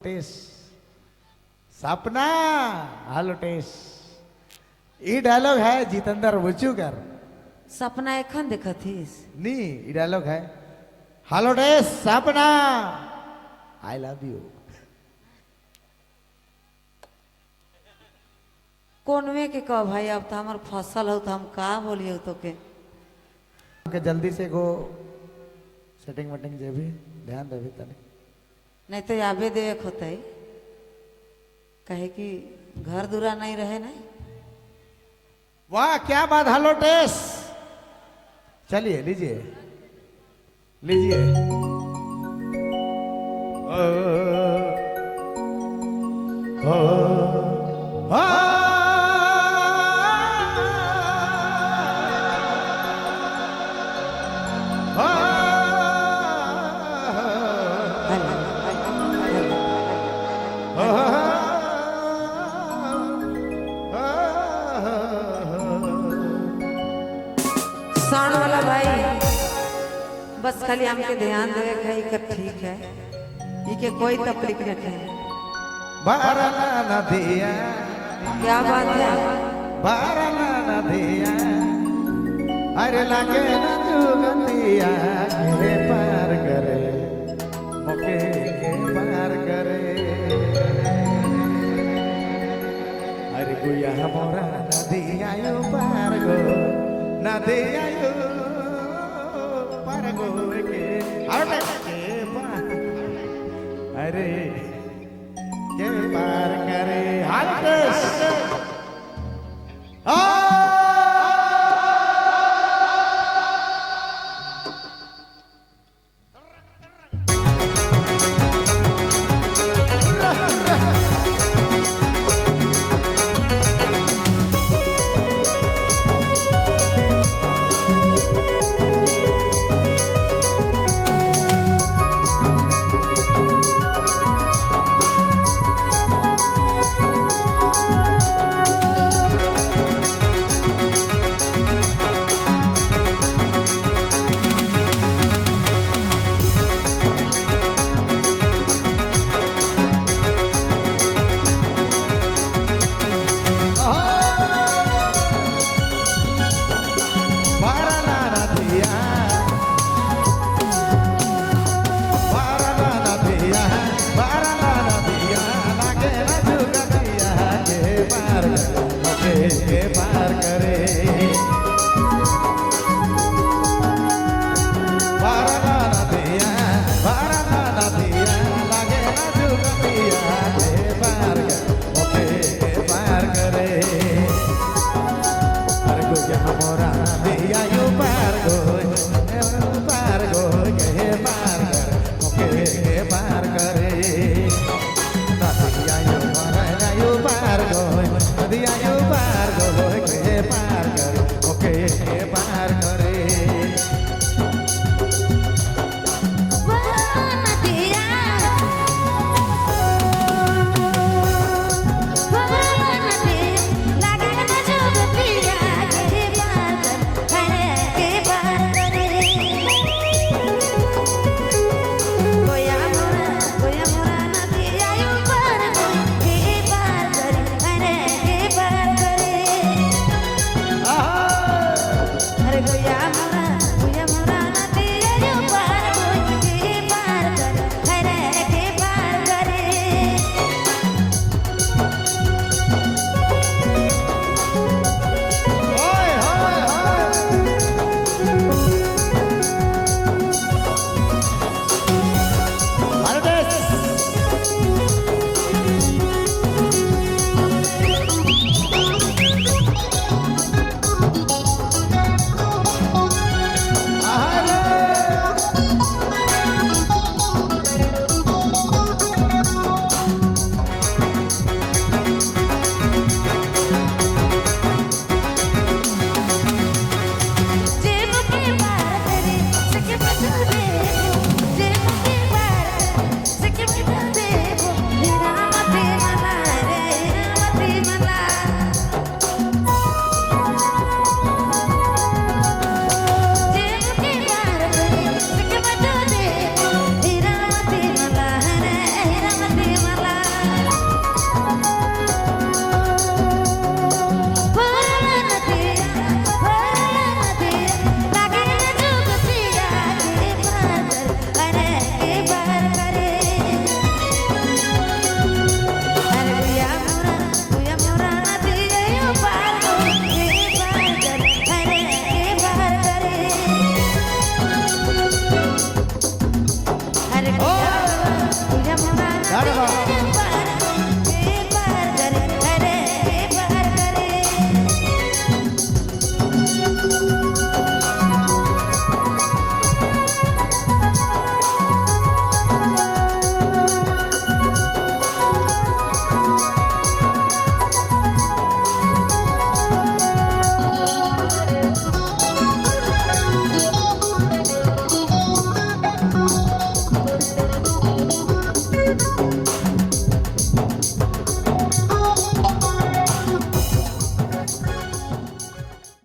टेस सपना हालो टेस ये डायलॉग है जितेंद्र बुचूकर सपना एखन देखथिस नी ये डायलॉग है हालो टेस सपना आई लव यू कोनवे के कह भाई अब तो हमार फसल हो तो हम का बोलिए तो के जल्दी से गो सेटिंग वेटिंग जे भी ध्यान देवे तने नहीं तो आबे देवे होते कहे कि घर दूरा नहीं रहे नहीं। वाह क्या बात हालो टेस चलिए लीजिए लीजिए साउंड वाला भाई बस खाली हमके ध्यान देवे कहीं कर ठीक है ये के कोई तकलीफ नहीं है। बारना नदिया क्या बात है बारना नदिया अरे लागे न जुगतिया के पार करे मोके के पार करे अरे गुया मोरा नदिया यो पार गो नदिया यो पार गो के अरे के पार अरे के पार